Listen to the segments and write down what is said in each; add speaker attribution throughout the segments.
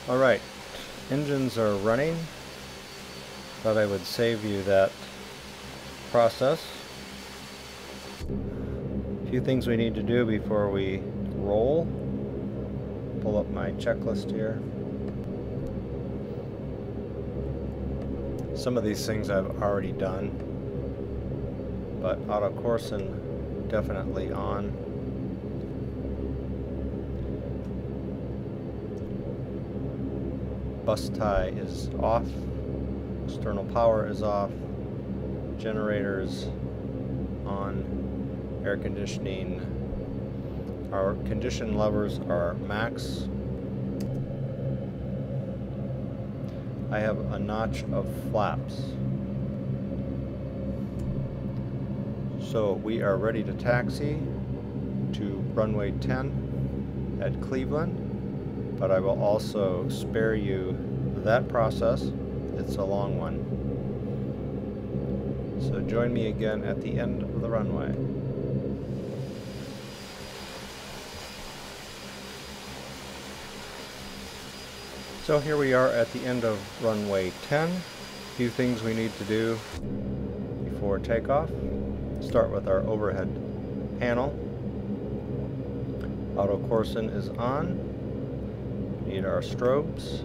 Speaker 1: Alright, engines are running. Thought I would save you that process. A few things we need to do before we roll. Pull up my checklist here. Some of these things I've already done, but auto coursing definitely on. Bus tie is off, external power is off, generators on, air conditioning. Our condition levers are max. I have a notch of flaps. So we are ready to taxi to runway 10 at Cleveland, but I will also spare you that process. It's a long one. So join me again at the end of the runway. So here we are at the end of runway 10. A few things we need to do before takeoff. Start with our overhead panel. Auto coursing is on. Need our strobes,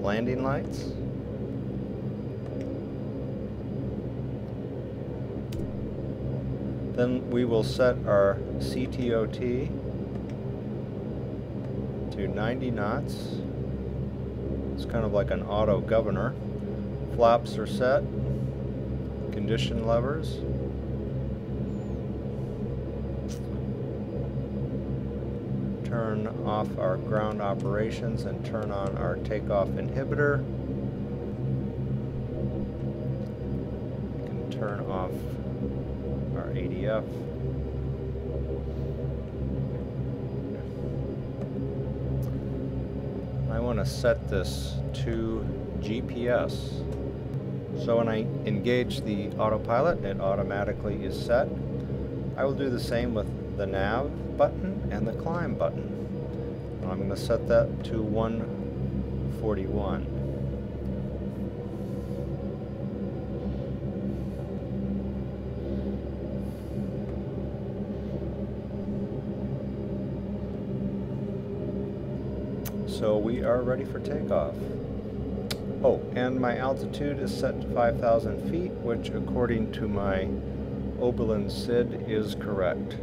Speaker 1: landing lights. Then we will set our CTOT to 90 knots. It's kind of like an auto governor. Flaps are set. Condition levers. Turn off our ground operations and turn on our takeoff inhibitor. We can turn off our ADF. I want to set this to GPS. So when I engage the autopilot, it automatically is set. I will do the same with the nav button and the climb button. I'm going to set that to 141. So we are ready for takeoff. Oh, and my altitude is set to 5,000 feet, which according to my Oberlin SID is correct.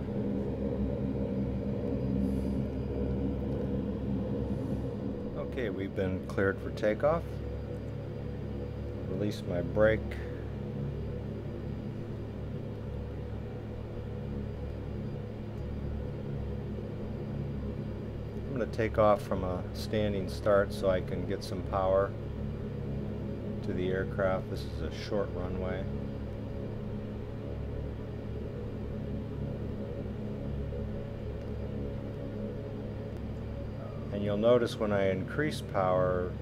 Speaker 1: Okay, we've been cleared for takeoff. Release my brake. I'm going to take off from a standing start so I can get some power to the aircraft. This is a short runway. And you'll notice when I increase power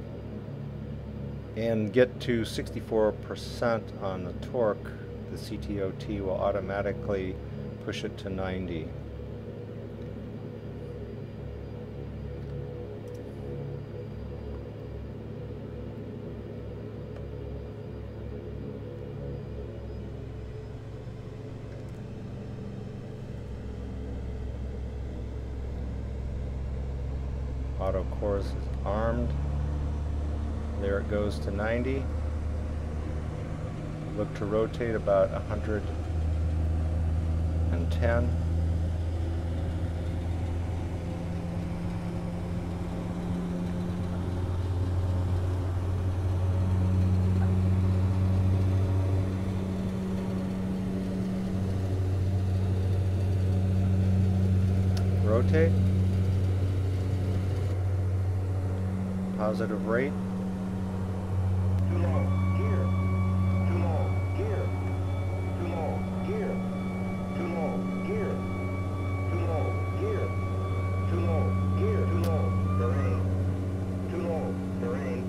Speaker 1: and get to 64% on the torque, the CTOT will automatically push it to 90. Auto course is armed. There it goes to 90. Look to rotate about 110. Rotate. Positive rate.
Speaker 2: Too low, gear. Too low, gear. Too low, gear. Too low, gear. Too low, gear. Too low, gear. Too low, terrain. Too low, terrain.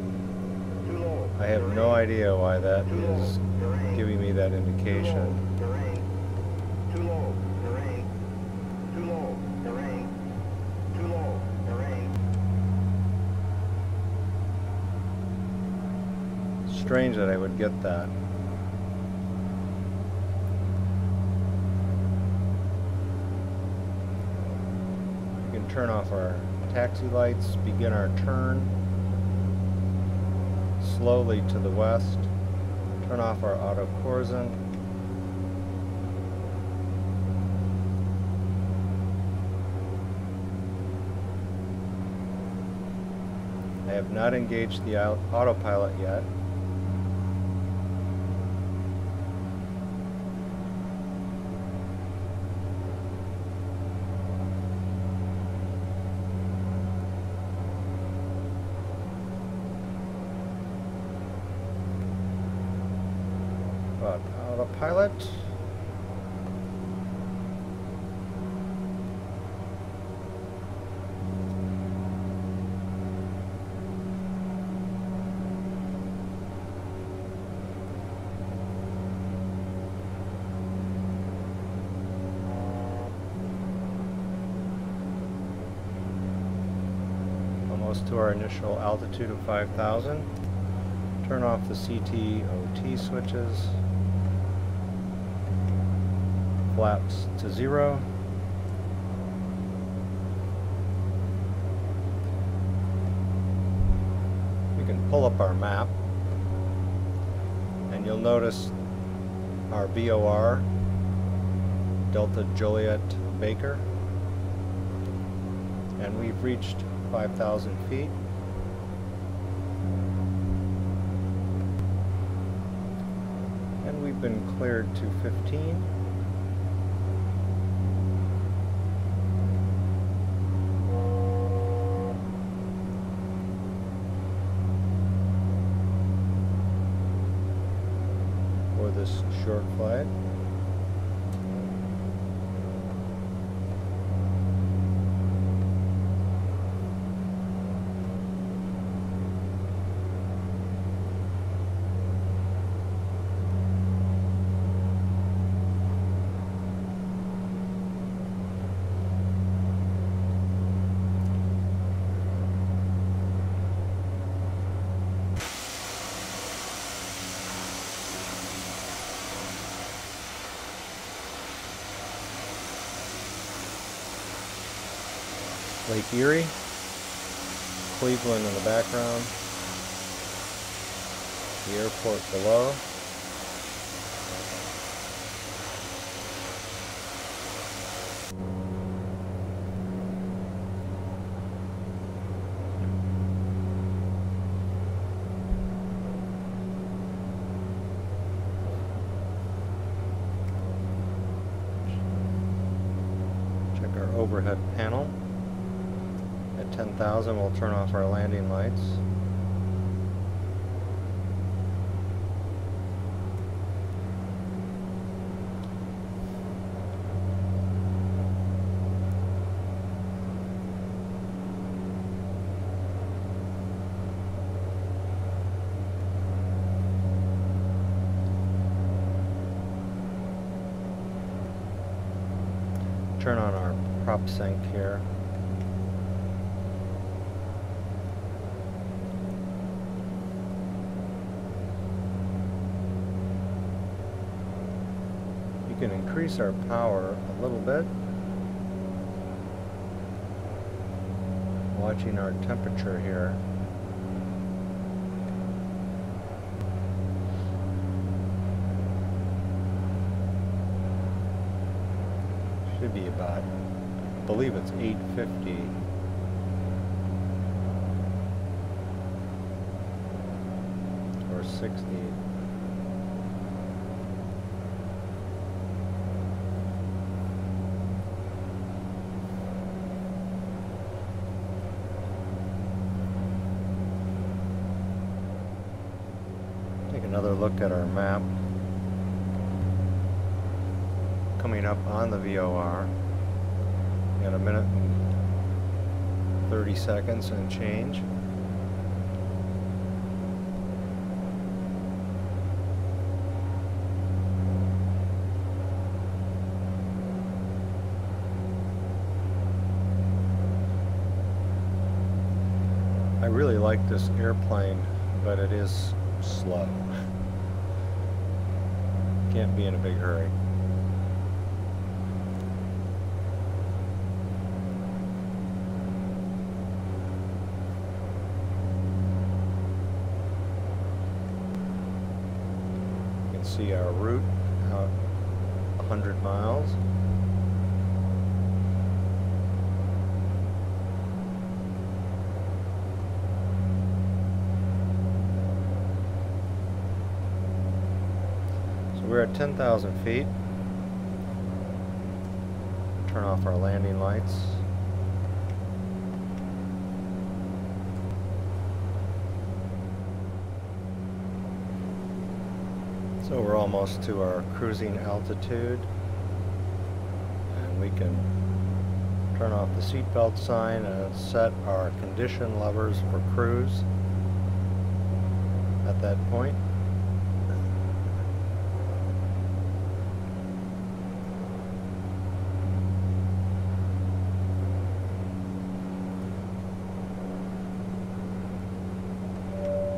Speaker 2: Too low.
Speaker 1: I have no idea why that is giving me that indication.
Speaker 2: Terrain. Too low, terrain. Too low, terrain. Too low, terrain.
Speaker 1: Strange that I would get that. We can turn off our taxi lights, begin our turn slowly to the west, turn off our auto horizon. I have not engaged the autopilot yet. Autopilot. Almost to our initial altitude of 5,000. Turn off the CT/OT switches. Flaps to 0. We can pull up our map and you'll notice our VOR, Delta Juliet Baker, and we've reached 5,000 feet. And we've been cleared to 15. For this short flight. Lake Erie, Cleveland in the background, the airport below. Check our overhead panel. At 10,000, we'll turn off our landing lights. Turn on our prop sync here. We can increase our power a little bit, watching our temperature here. Should be about, I believe it's 850. Or 60. Another look at our map. Coming up on the VOR. Got a minute and 30 seconds and change. I really like this airplane, but it is slow. Can't be in a big hurry. You can see our route out 100 miles. We're at 10,000 feet. Turn off our landing lights. So we're almost to our cruising altitude, and we can turn off the seatbelt sign and set our condition levers for cruise at that point.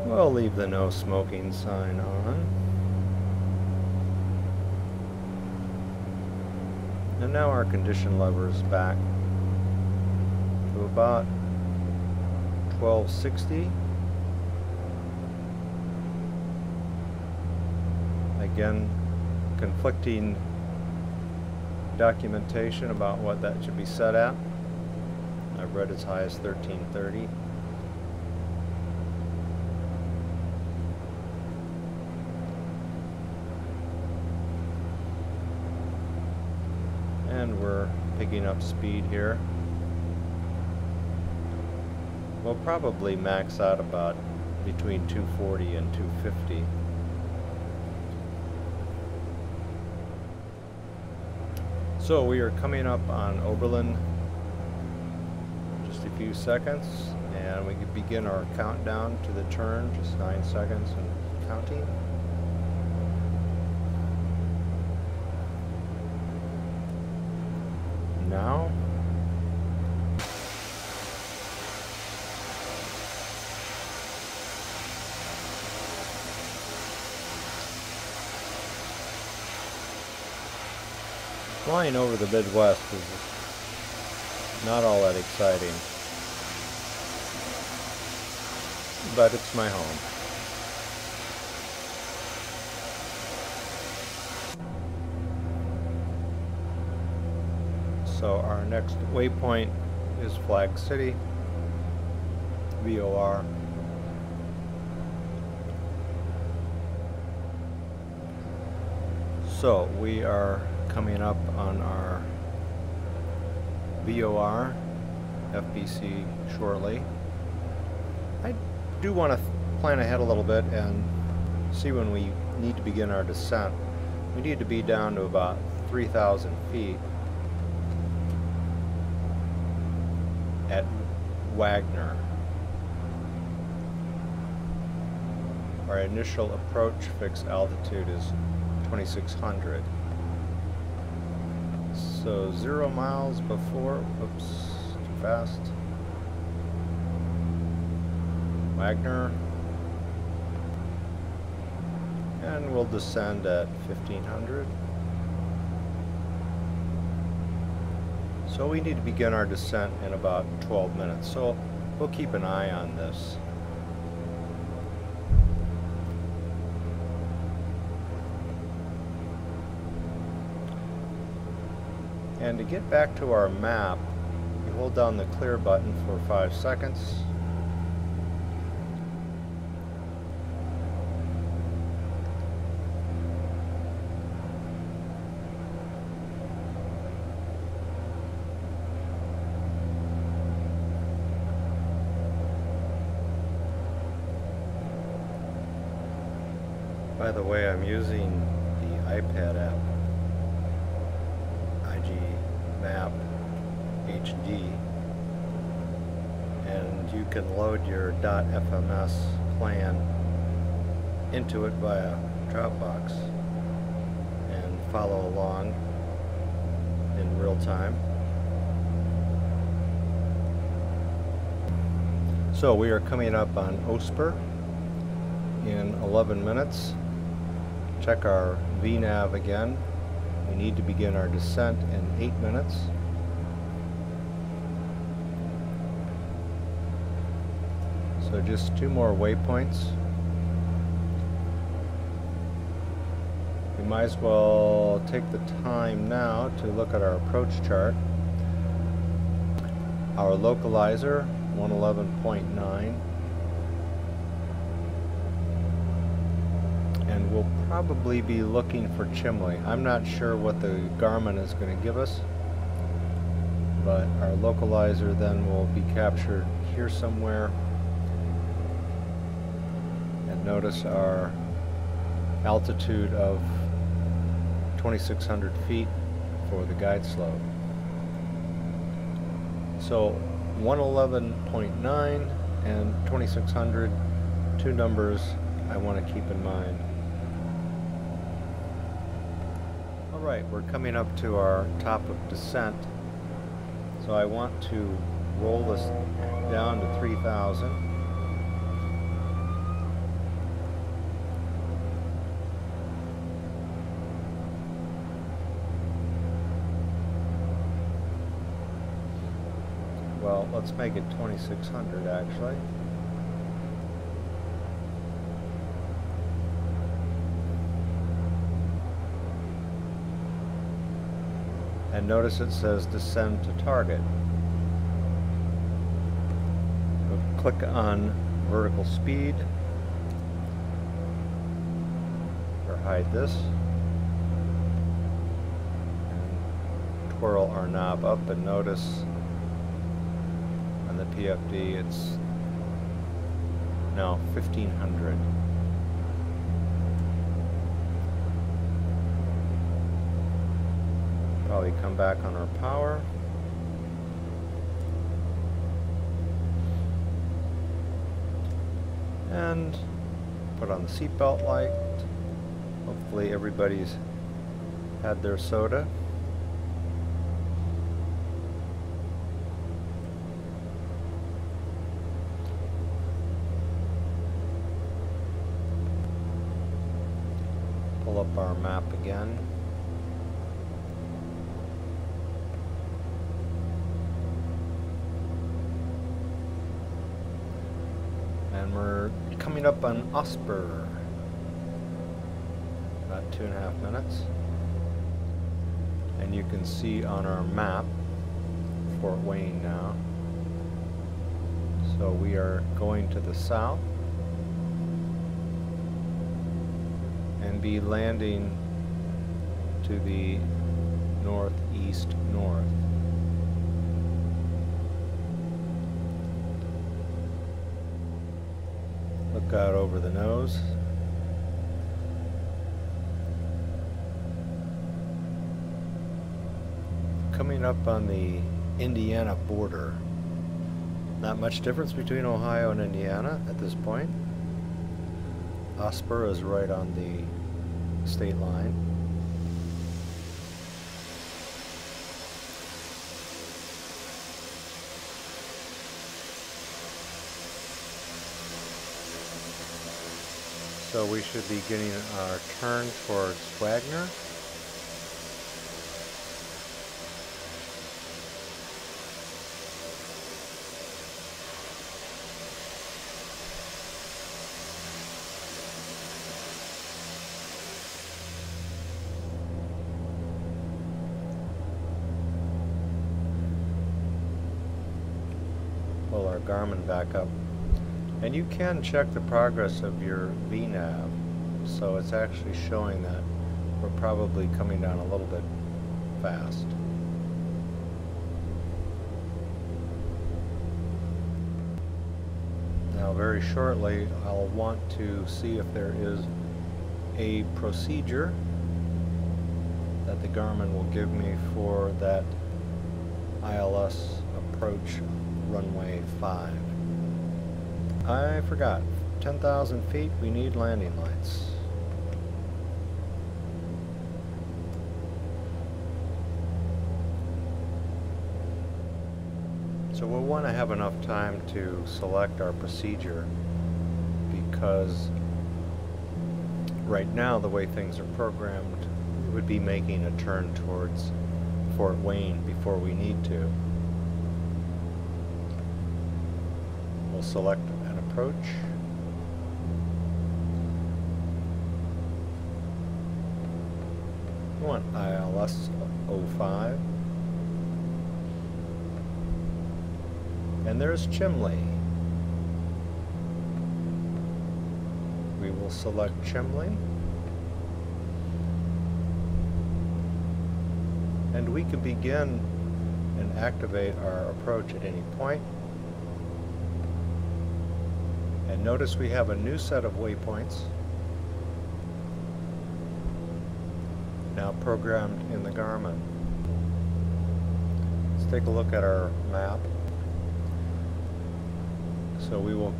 Speaker 1: We'll leave the no smoking sign on. And now our condition lever is back to about 1260. Again, conflicting documentation about what that should be set at. I've read as high as 1330. And we're picking up speed here. We'll probably max out about between 240 and 250. So we are coming up on Oberlin, just a few seconds, and we can begin our countdown to the turn, just 9 seconds and counting. Now. Flying over the Midwest is not all that exciting, but it's my home. So our next waypoint is Flag City, VOR. So we are coming up on our VOR FBC shortly. I do want to plan ahead a little bit and see when we need to begin our descent. We need to be down to about 3,000 feet at Wagner. Our initial approach fixed altitude is 2,600. So 0 miles before, oops, too fast. Wagner. And we'll descend at 1,500. So we need to begin our descent in about 12 minutes. So we'll keep an eye on this. And to get back to our map, you hold down the clear button for 5 seconds. By the way, I'm using the iPad app, Map HD, and you can load your .fms plan into it via Dropbox and follow along in real time. So we are coming up on Osper, in 11 minutes. Check our VNav again. We need to begin our descent in 8 minutes. So just 2 more waypoints. We might as well take the time now to look at our approach chart. Our localizer, 111.9. And we'll probably be looking for Chimley. I'm not sure what the Garmin is going to give us, but our localizer then will be captured here somewhere. And notice our altitude of 2,600 feet for the guide slope. So 111.9 and 2,600, 2 numbers I want to keep in mind. Alright, we're coming up to our top of descent. So I want to roll this down to 3,000. Well, let's make it 2,600 actually. And notice it says descend to target. We'll click on vertical speed, or hide this, and twirl our knob up, and notice on the PFD it's now 1,500. Probably come back on our power. And put on the seatbelt light. Hopefully everybody's had their soda. Pull up our map again. And we're coming up on Osper. About 2.5 minutes. And you can see on our map Fort Wayne now. So we are going to the south and be landing to the northeast north. Look out over the nose. Coming up on the Indiana border. Not much difference between Ohio and Indiana at this point. Osper is right on the state line. So we should be getting our turn towards Wagner. Pull our Garmin back up. And you can check the progress of your VNav, so it's actually showing that we're probably coming down a little bit fast. Now very shortly I'll want to see if there is a procedure that the Garmin will give me for that ILS approach runway 5. I forgot. 10,000 feet, we need landing lights. So we'll want to have enough time to select our procedure, because Right now, the way things are programmed, we would be making a turn towards Fort Wayne before we need to. We'll select an approach. We want ILS 05. And there's Chimley. We will select Chimley. And we can begin and activate our approach at any point. And notice we have a new set of waypoints now programmed in the Garmin. Let's take a look at our map. So we will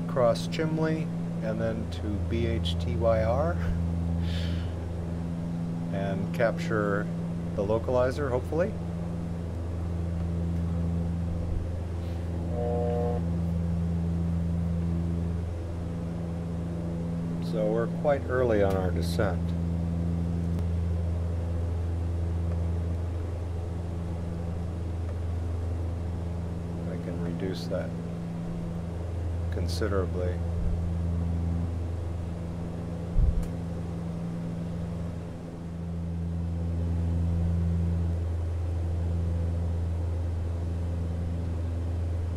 Speaker 1: cross Chimley and then to BHTYR and capture the localizer, hopefully. So we're quite early on our descent. I can reduce that considerably.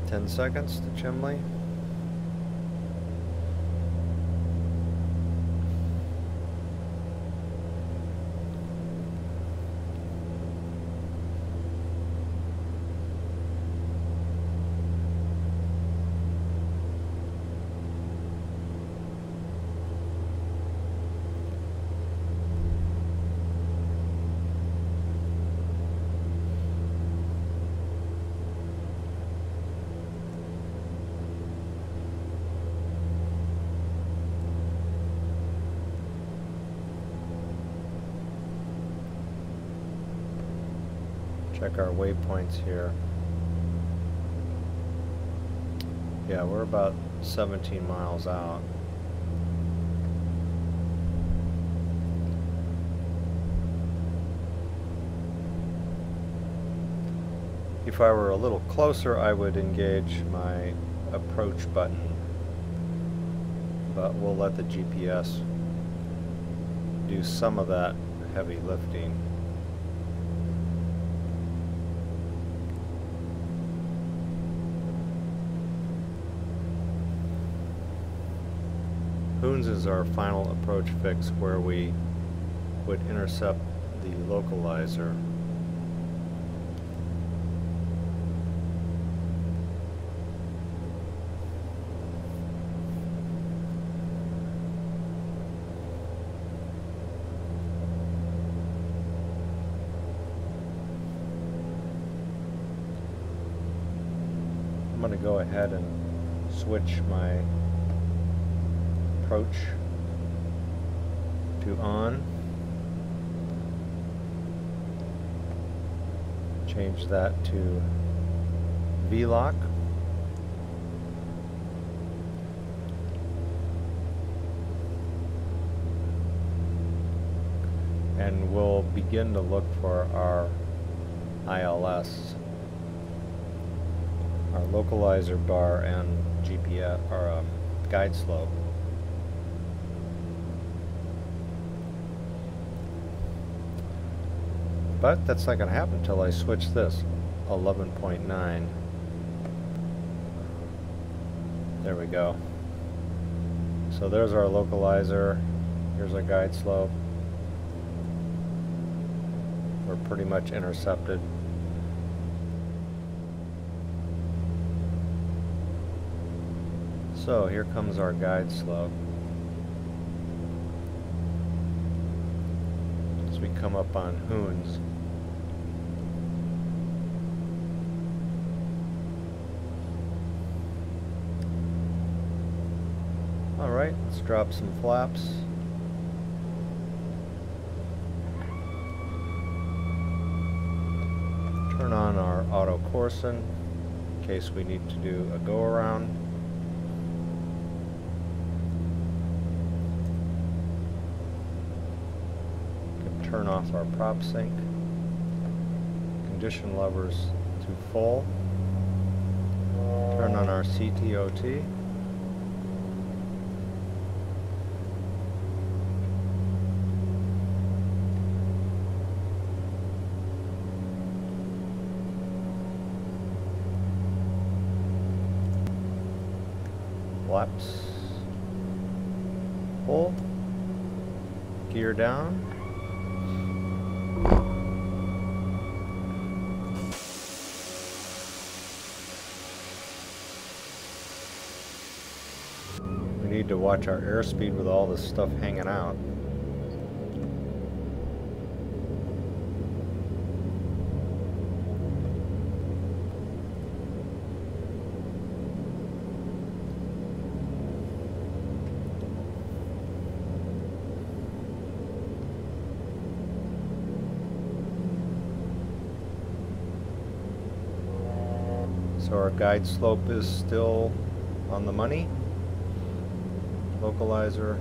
Speaker 1: "10 seconds to Chimley. Check our waypoints here. Yeah, we're about 17 miles out. If I were a little closer, I would engage my approach button, but we'll let the GPS do some of that heavy lifting. Hoons is our final approach fix where we would intercept the localizer. I'm going to go ahead and switch my approach to on. Change that to V-lock. And we'll begin to look for our ILS, our localizer bar and GPS or guide slope. But that's not going to happen until I switch this. 11.9. There we go. So there's our localizer. Here's our guide slope. We're pretty much intercepted. So here comes our guide slope. As we come up on Hoons. Alright, let's drop some flaps. Turn on our auto coursen in case we need to do a go around. turn off our prop sync, condition levers to full, turn on our CTOT, flaps full, gear down, we need to watch our airspeed with all this stuff hanging out. So our guide slope is still on the money. Localizer.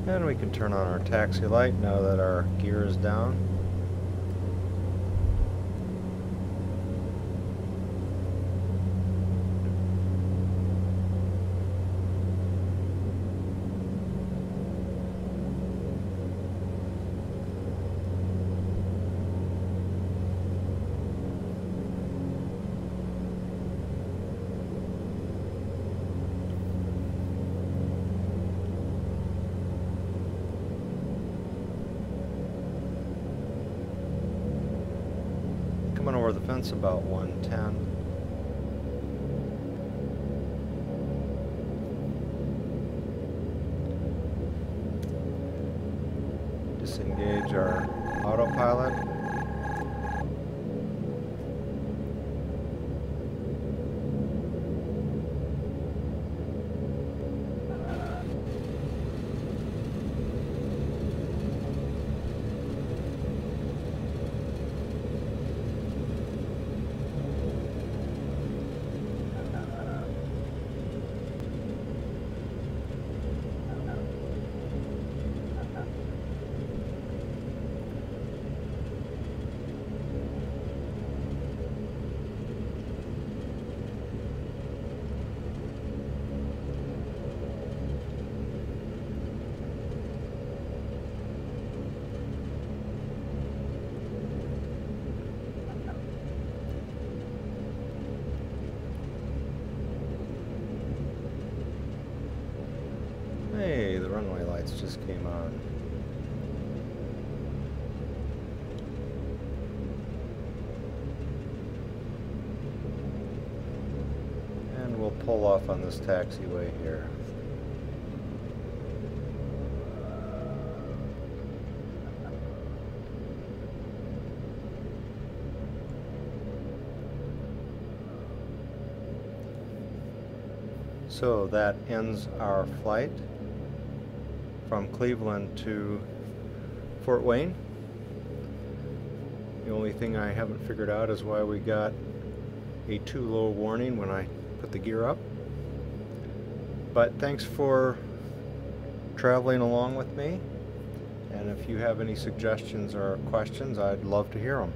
Speaker 1: And we can turn on our taxi light now that our gear is down. Coming over the fence about 110. Disengage our autopilot. Hey, the runway lights just came on. And we'll pull off on this taxiway here. So that ends our flight from Cleveland to Fort Wayne. The only thing I haven't figured out is why we got a too low warning when I put the gear up. But thanks for traveling along with me, and if you have any suggestions or questions, I'd love to hear them.